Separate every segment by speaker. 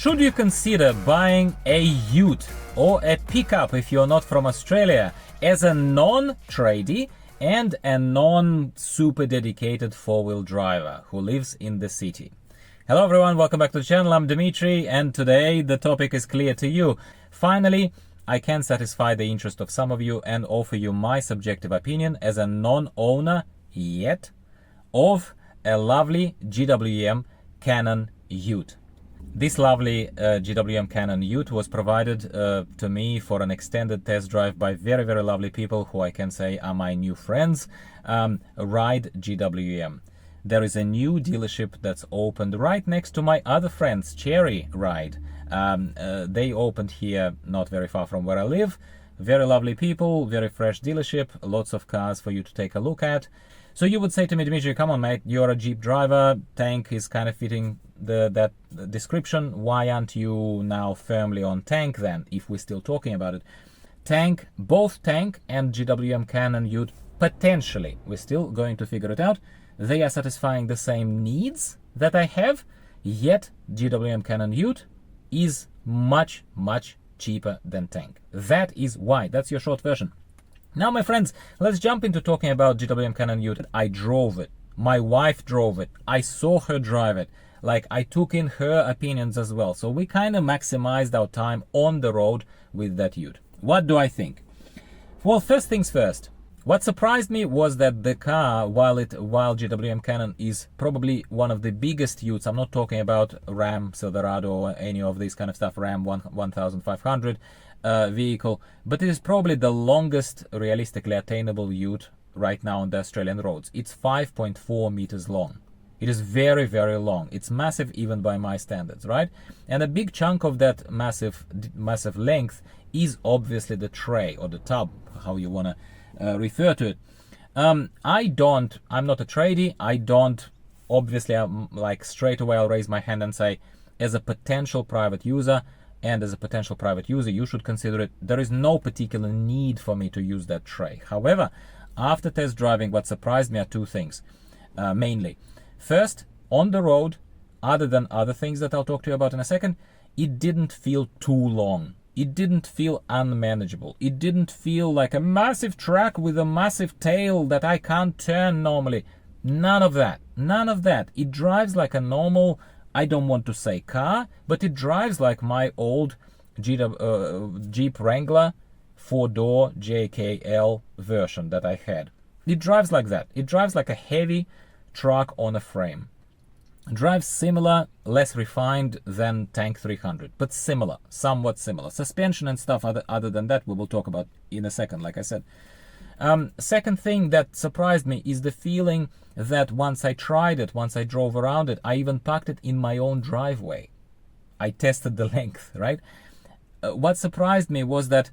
Speaker 1: Should you consider buying a ute or a pickup if you're not from Australia as a non-tradie and a non-super dedicated four-wheel driver who lives in the city? Hello everyone, welcome back to the channel. I'm Dimitri, and today the topic is clear to you. Finally, I can satisfy the interest of some of you and offer you my subjective opinion as a non-owner yet of a lovely GWM Cannon ute. This lovely GWM Cannon ute was provided to me for an extended test drive by very, very lovely people who I can say are my new friends, Ride GWM. There is a new dealership that's opened right next to my other friends, Cherry Ride. They opened here not very far from where I live. Very lovely people, very fresh dealership, lots of cars for you to take a look at. So you would say to me, Dimitri, come on mate, you're a Jeep driver, tank is kind of fitting that description. Why aren't you now firmly on tank then, if we're still talking about it? Tank, both tank and GWM Cannon ute, potentially, we're still going to figure it out. They are satisfying the same needs that I have, yet GWM Cannon ute is much, much cheaper than tank. That is why. That's your short version. Now, my friends, let's jump into talking about GWM Cannon ute. I drove it. My wife drove it. I saw her drive it. Like, I took in her opinions as well. So we kind of maximized our time on the road with that ute. What do I think? Well, first things first. What surprised me was that the car, while GWM Cannon is probably one of the biggest utes, I'm not talking about Ram Silverado or any of these kind of stuff, Ram 1500 vehicle, but it is probably the longest realistically attainable ute right now on the Australian roads. It's 5.4 meters long. It is very, very long. It's massive even by my standards, right? And a big chunk of that massive length is obviously the tray or the tub, how you want to refer to it. I'm not a tradie. Obviously, I'm like straight away I'll raise my hand and say, as a potential private user, you should consider it. There is no particular need for me to use that tray. However, after test driving, what surprised me are two things, mainly. First, on the road, other than other things that I'll talk to you about in a second, it didn't feel too long. It didn't feel unmanageable. It didn't feel like a massive truck with a massive tail that I can't turn normally. None of that. None of that. It drives like a normal, I don't want to say car, but it drives like my old Jeep Wrangler 4-door JKL version that I had. It drives like that. It drives like a heavy truck on a frame. Drives similar, less refined than Tank 300, but similar, somewhat similar. Suspension and stuff other than that we will talk about in a second, like I said. Second thing that surprised me is the feeling that once I tried it, once I drove around it, I even parked it in my own driveway. I tested the length, right? What surprised me was that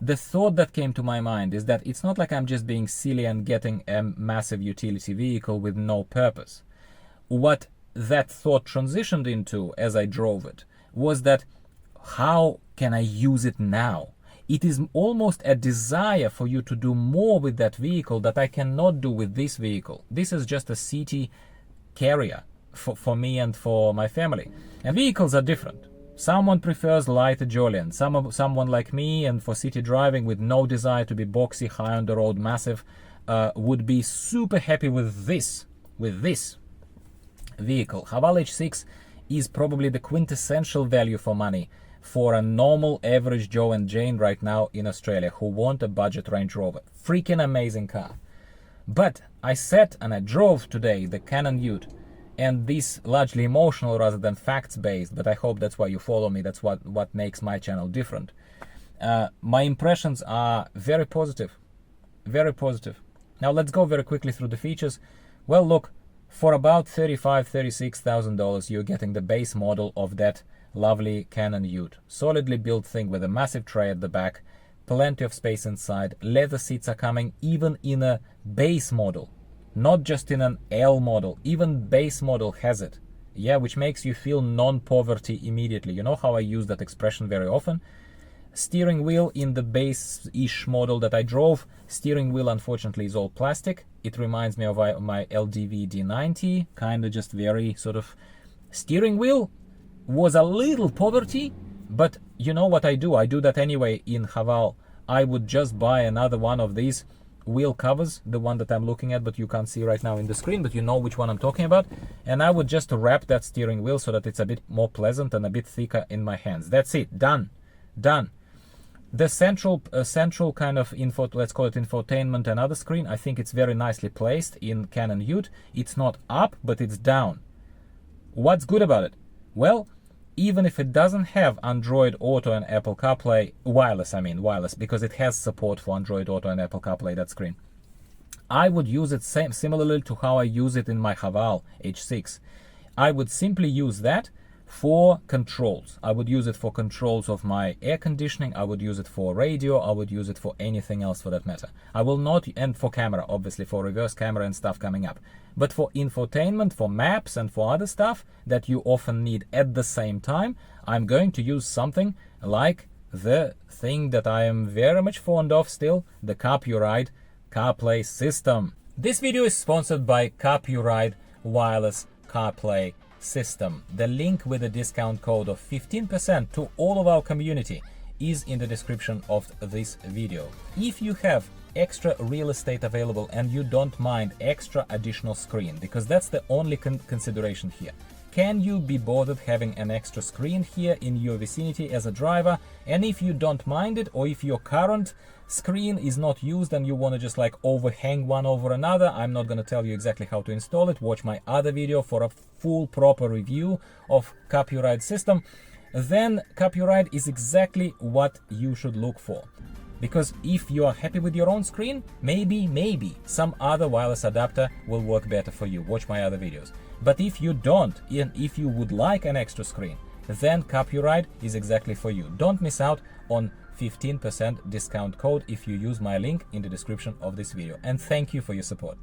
Speaker 1: the thought that came to my mind is that it's not like I'm just being silly and getting a massive utility vehicle with no purpose. What that thought transitioned into as I drove it was that how can I use it now? It is almost a desire for you to do more with that vehicle that I cannot do with this vehicle. This is just a city carrier for me and for my family. And vehicles are different. Someone prefers lighter Jolyon. Someone like me and for city driving with no desire to be boxy, high on the road, massive, would be super happy with this vehicle. Haval H6 is probably the quintessential value for money for a normal average Joe and Jane right now in Australia who want a budget Range Rover. Freaking amazing car. But I sat and I drove today the Cannon ute, and this largely emotional rather than facts based, but I hope that's why you follow me. That's what makes my channel different. My impressions are very positive. Very positive. Now let's go very quickly through the features. Well, look, for about $36,000, you're getting the base model of that lovely Cannon ute. Solidly built thing with a massive tray at the back, plenty of space inside. Leather seats are coming even in a base model, not just in an L model. Even base model has it. Yeah, which makes you feel non-poverty immediately. You know how I use that expression very often? Steering wheel in the base-ish model that I drove, steering wheel unfortunately is all plastic. It reminds me of my LDV D90, kind of just very sort of steering wheel was a little poverty, but you know what I do? I do that anyway in Haval. I would just buy another one of these wheel covers, the one that I'm looking at, but you can't see right now in the screen, but you know which one I'm talking about. And I would just wrap that steering wheel so that it's a bit more pleasant and a bit thicker in my hands. That's it. Done. Done. The central kind of let's call it infotainment and other screen, I think it's very nicely placed in Canon Ute. It's not up, but it's down. What's good about it? Well, even if it doesn't have Android Auto and Apple CarPlay, wireless, because it has support for Android Auto and Apple CarPlay, that screen, I would use it similarly to how I use it in my Haval H6. I would simply use that for controls. I would use it for controls of my air conditioning. I would use it for radio. I would use it for anything else for that matter. I will not, and for camera, obviously, for reverse camera and stuff coming up. But for infotainment, for maps, and for other stuff that you often need at the same time, I'm going to use something like the thing that I am very much fond of still, the CarPuride CarPlay system. This video is sponsored by CarPuride Wireless CarPlay system. The link with the discount code of 15% to all of our community is in the description of this video. If you have extra real estate available and you don't mind extra additional screen, because that's the only consideration here. Can you be bothered having an extra screen here in your vicinity as a driver? And if you don't mind it, or if your current screen is not used and you want to just like overhang one over another, I'm not going to tell you exactly how to install it. Watch my other video for a full proper review of CarPuride system. Then CarPuride is exactly what you should look for. Because if you are happy with your own screen, maybe some other wireless adapter will work better for you. Watch my other videos. But if you don't, and if you would like an extra screen, then CarPuride is exactly for you. Don't miss out on 15% discount code if you use my link in the description of this video. And thank you for your support.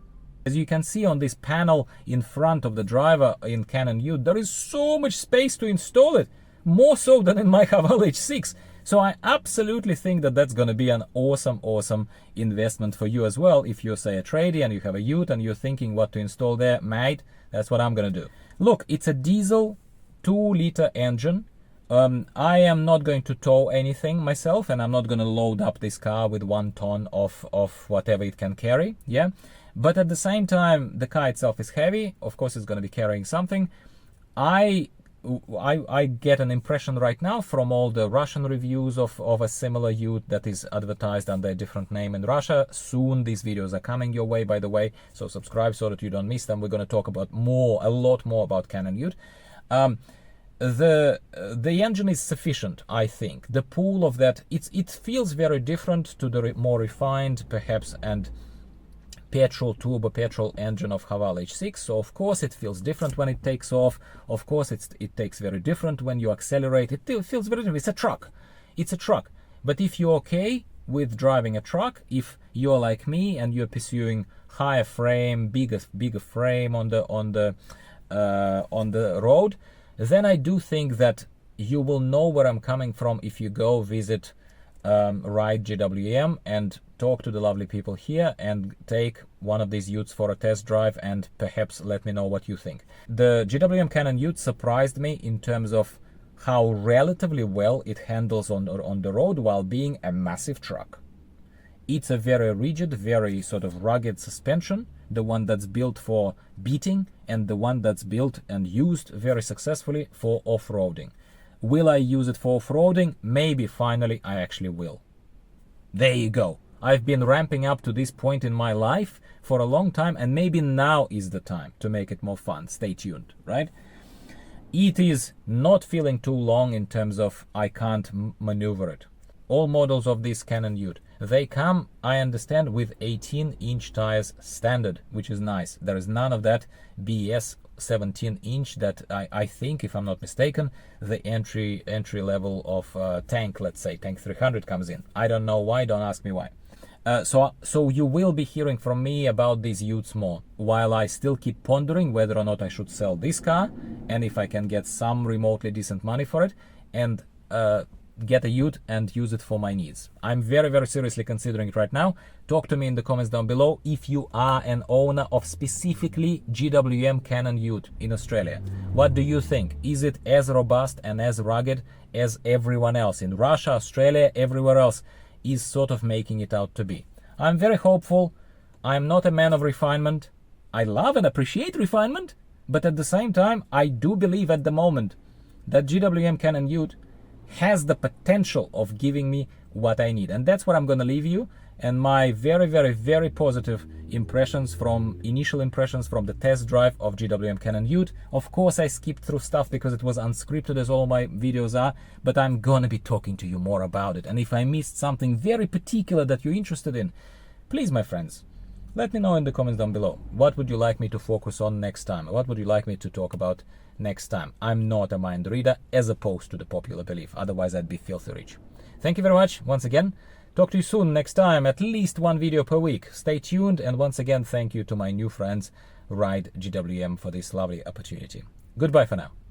Speaker 1: As you can see on this panel in front of the driver in Canon Ute, there is so much space to install it, more so than in my Haval H6. So I absolutely think that that's going to be an awesome investment for you as well. If you're, say, a tradie and you have a Ute and you're thinking what to install there, mate, that's what I'm going to do. Look, it's a diesel 2-liter engine. I am not going to tow anything myself, and I'm not going to load up this car with 1 ton of whatever it can carry. Yeah, but at the same time, the car itself is heavy. Of course, it's going to be carrying something. I get an impression right now from all the Russian reviews of a similar Ute that is advertised under a different name in Russia. Soon these videos are coming your way, by the way, so subscribe so that you don't miss them. We're going to talk about a lot more about Canon Ute. The engine is sufficient, I think. The pool of that, it feels very different to the more refined, perhaps, and turbo petrol engine of Haval H6. So of course it feels different when it takes off. Of course it takes very different when you accelerate. It feels very different. It's a truck. It's a truck. But if you're okay with driving a truck, if you're like me and you're pursuing higher frame, bigger frame on the road, then I do think that you will know where I'm coming from if you go visit Ride GWM and talk to the lovely people here and take one of these Utes for a test drive and perhaps let me know what you think. The GWM Canon Ute surprised me in terms of how relatively well it handles on the road while being a massive truck. It's a very rigid, very sort of rugged suspension, the one that's built for beating and the one that's built and used very successfully for off-roading. Will I use it for off-roading? Maybe finally I actually will. There you go. I've been ramping up to this point in my life for a long time, and maybe now is the time to make it more fun. Stay tuned, right? It is not feeling too long in terms of I can't maneuver it. All models of this Canon Ute, they come, I understand, with 18-inch tires standard, which is nice. There is none of that BS 17-inch that I think, if I'm not mistaken, the entry level of tank, let's say tank 300 comes in. I don't know why, don't ask me why. So you will be hearing from me about these Utes more, while I still keep pondering whether or not I should sell this car and if I can get some remotely decent money for it. And get a Ute and use it for my needs. I'm very, very seriously considering it right now. Talk to me in the comments down below if you are an owner of specifically GWM Cannon Ute in Australia. What do you think? Is it as robust and as rugged as everyone else in Russia, Australia, everywhere else is sort of making it out to be? I'm very hopeful. I'm not a man of refinement. I love and appreciate refinement, but at the same time, I do believe at the moment that GWM Cannon Ute has the potential of giving me what I need. And that's what I'm going to leave you. And my very, very, very positive initial impressions from the test drive of GWM Cannon Ute. Of course, I skipped through stuff because it was unscripted, as all my videos are, but I'm going to be talking to you more about it. And if I missed something very particular that you're interested in, please, my friends, let me know in the comments down below. What would you like me to focus on next time? What would you like me to talk about next time? I'm not a mind reader, as opposed to the popular belief. Otherwise, I'd be filthy rich. Thank you very much once again. Talk to you soon next time, at least one video per week. Stay tuned, and once again, thank you to my new friends, Ride GWM, for this lovely opportunity. Goodbye for now.